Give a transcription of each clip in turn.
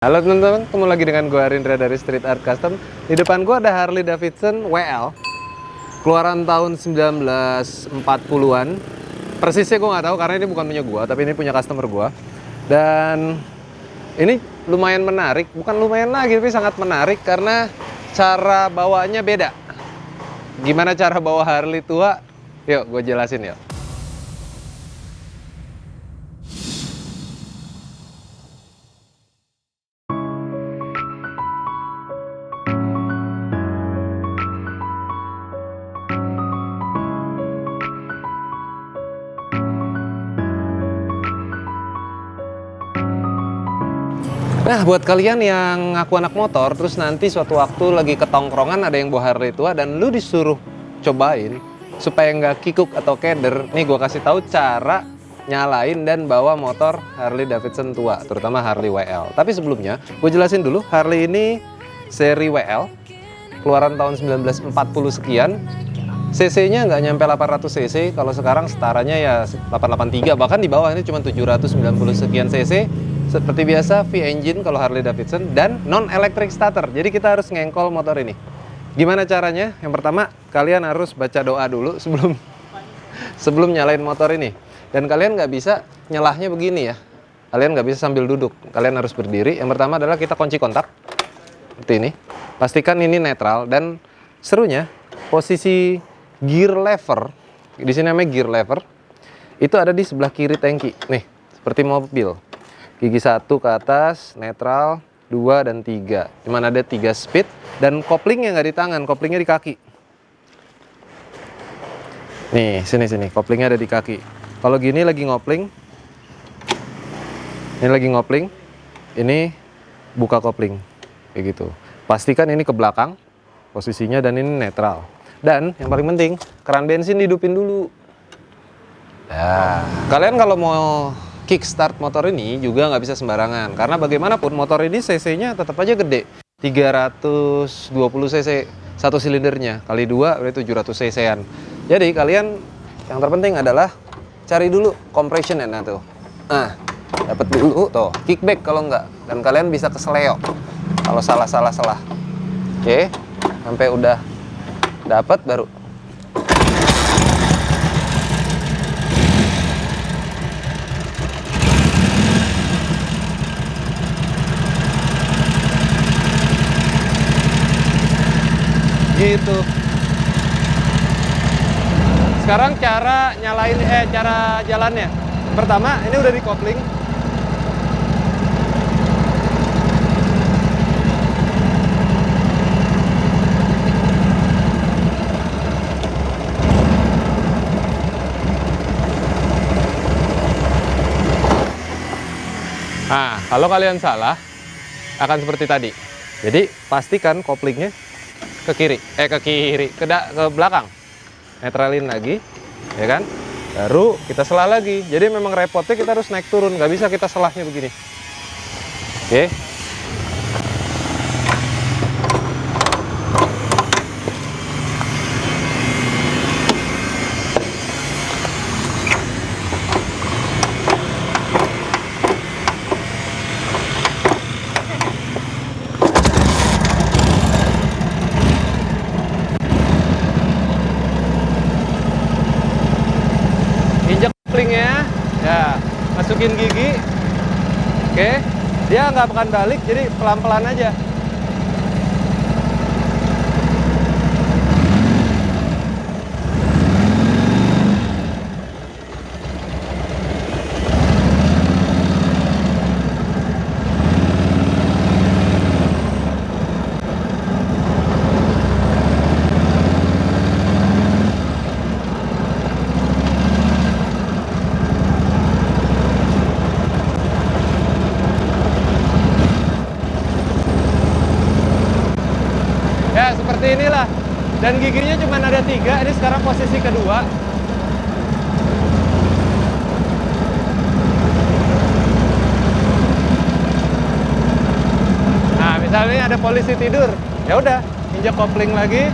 Halo teman-teman, ketemu lagi dengan gue Arindra dari Street Art Custom. Di depan gue ada Harley Davidson WL keluaran tahun 1940-an. Persisnya gue nggak tahu karena ini bukan punya gue, tapi ini punya customer gue. Dan ini lumayan menarik, bukan lumayan lagi, tapi sangat menarik karena cara bawanya beda. Gimana cara bawa Harley tua? Yuk, gue jelasin yuk. Nah, buat kalian yang ngaku anak motor, terus nanti suatu waktu lagi ketongkrongan ada yang bawa Harley tua dan lu disuruh cobain supaya nggak kikuk atau keder, nih gue kasih tahu cara nyalain dan bawa motor Harley Davidson tua, terutama Harley WL. Tapi sebelumnya, gue jelasin dulu, Harley ini seri WL, keluaran tahun 1940 sekian. CC-nya nggak nyampe 800 cc, kalau sekarang setaranya ya 883, bahkan di bawah ini cuma 790 sekian cc. Seperti biasa V-engine kalau Harley Davidson dan non-electric starter. Jadi kita harus ngengkol motor ini. Gimana caranya? Yang pertama, kalian harus baca doa dulu sebelum nyalain motor ini. Dan kalian nggak bisa nyalahnya begini ya. Kalian nggak bisa sambil duduk. Kalian harus berdiri. Yang pertama adalah kita kunci kontak. Seperti ini. Pastikan ini netral dan serunya posisi gear lever, di sini namanya gear lever, itu ada di sebelah kiri tangki. Nih, seperti mobil. Gigi 1 ke atas, netral, 2 dan 3. Cuman ada 3 speed dan koplingnya nggak di tangan, koplingnya di kaki. Nih, sini, koplingnya ada di kaki. Kalau gini lagi ngopling, ini lagi ngopling, ini buka kopling, kayak gitu. Pastikan ini ke belakang posisinya dan ini netral. Dan yang paling penting, keran bensin dihidupin dulu. Nah, kalian kalau mau kickstart motor ini juga nggak bisa sembarangan, karena bagaimanapun motor ini cc-nya tetap aja gede, 320 cc satu silindernya, kali 2 berarti 700 cc-an. Jadi kalian yang terpenting adalah cari dulu compression-nya. Nah tuh, nah dapat dulu tuh kickback kalau nggak, dan kalian bisa keseleo kalau salah. Oke, sampai udah dapat baru gitu. Sekarang cara nyalain cara jalannya. Pertama, ini udah di kopling. Nah, kalau kalian salah akan seperti tadi. Jadi, pastikan koplingnya ke belakang, netralin lagi, ya kan, baru kita selah lagi. Jadi memang repotnya kita harus naik turun, nggak bisa kita selahnya begini. Oke. Koplingnya, ya, masukin gigi, oke, dia nggak akan balik, jadi pelan-pelan aja. Ya, seperti inilah. Dan giginya cuma ada 3, ini sekarang posisi kedua. Nah, misalnya ada polisi tidur, ya udah, injak kopling lagi.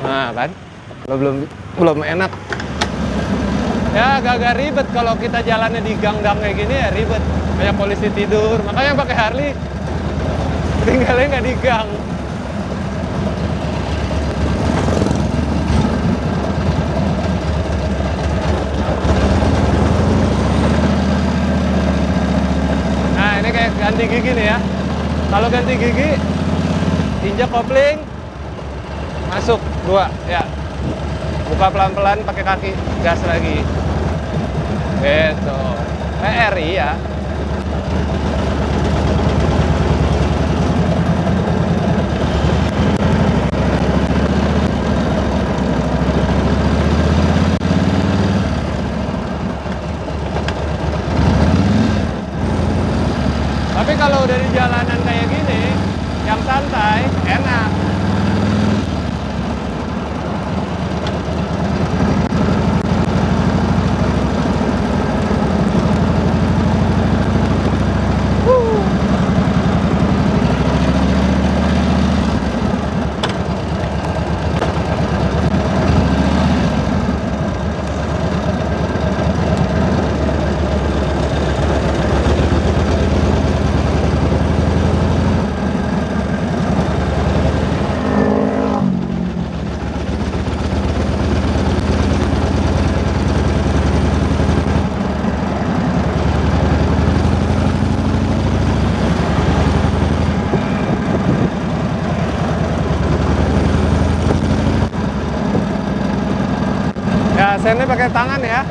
Nah, kan? Belum enak. Ya agak ribet kalau kita jalannya di gang-gang kayak gini ya ribet. Banyak polisi tidur, makanya pakai Harley tinggalnya nggak di gang. Nah ini kayak ganti gigi nih ya. Kalau ganti gigi, injak kopling, masuk 2 ya. Buka pelan-pelan pakai kaki, gas lagi. Gitu. PRI ya. Tapi kalau udah di jalanan kayak gini, yang santai, enak. Ya, sennya pakai tangan ya.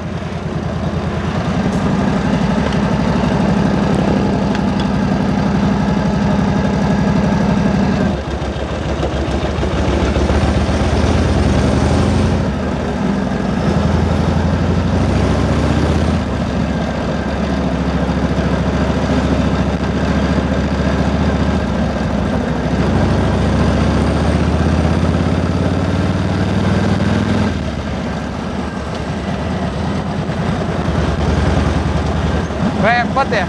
Repot ya.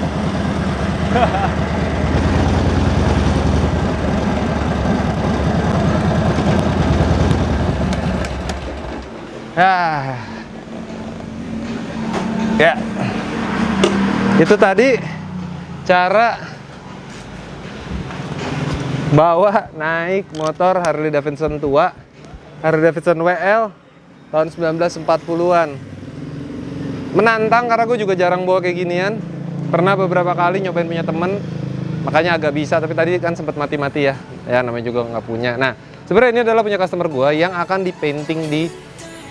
Ya. Itu tadi cara bawa naik motor Harley Davidson tua, Harley Davidson WL tahun 1940-an. Menantang karena gue juga jarang bawa kayak ginian. Pernah beberapa kali nyobain punya temen, makanya agak bisa. Tapi tadi kan sempat mati-mati ya. Ya namanya juga nggak punya. Nah sebenarnya ini adalah punya customer gue yang akan di-painting di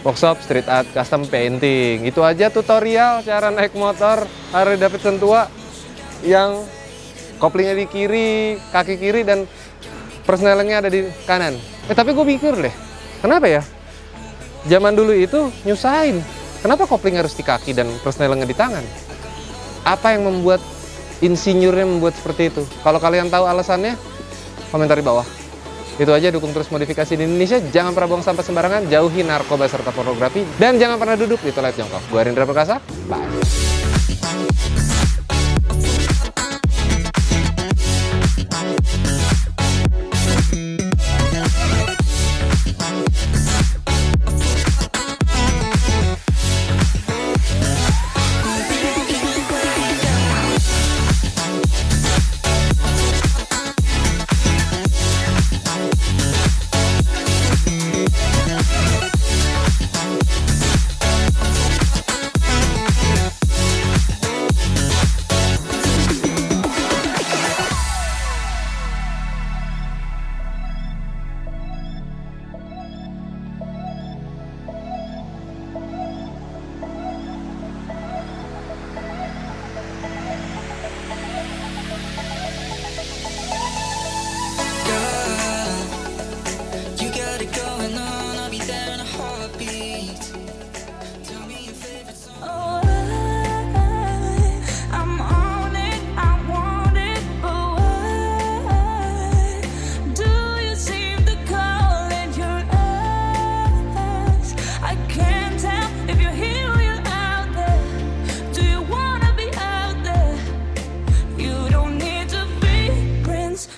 workshop Street Art Custom Painting. Itu aja tutorial cara naik motor Harley Davidson tua yang koplingnya di kiri, kaki kiri, dan persnelingnya ada di kanan. Tapi gue pikir deh, kenapa ya? Zaman dulu itu nyusahin. Kenapa kopling harus di kaki dan persnelingnya di tangan? Apa yang membuat insinyurnya membuat seperti itu? Kalau kalian tahu alasannya, komentar di bawah. Itu aja, dukung terus modifikasi di Indonesia. Jangan pernah buang sampah sembarangan, jauhi narkoba serta pornografi, dan jangan pernah duduk di toilet jongkok. Gue Rindra Perkasa, bye.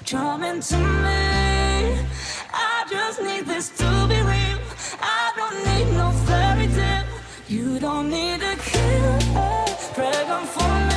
Charming to me, I just need this to be real. I don't need no fairy tale. You don't need a Dragon falling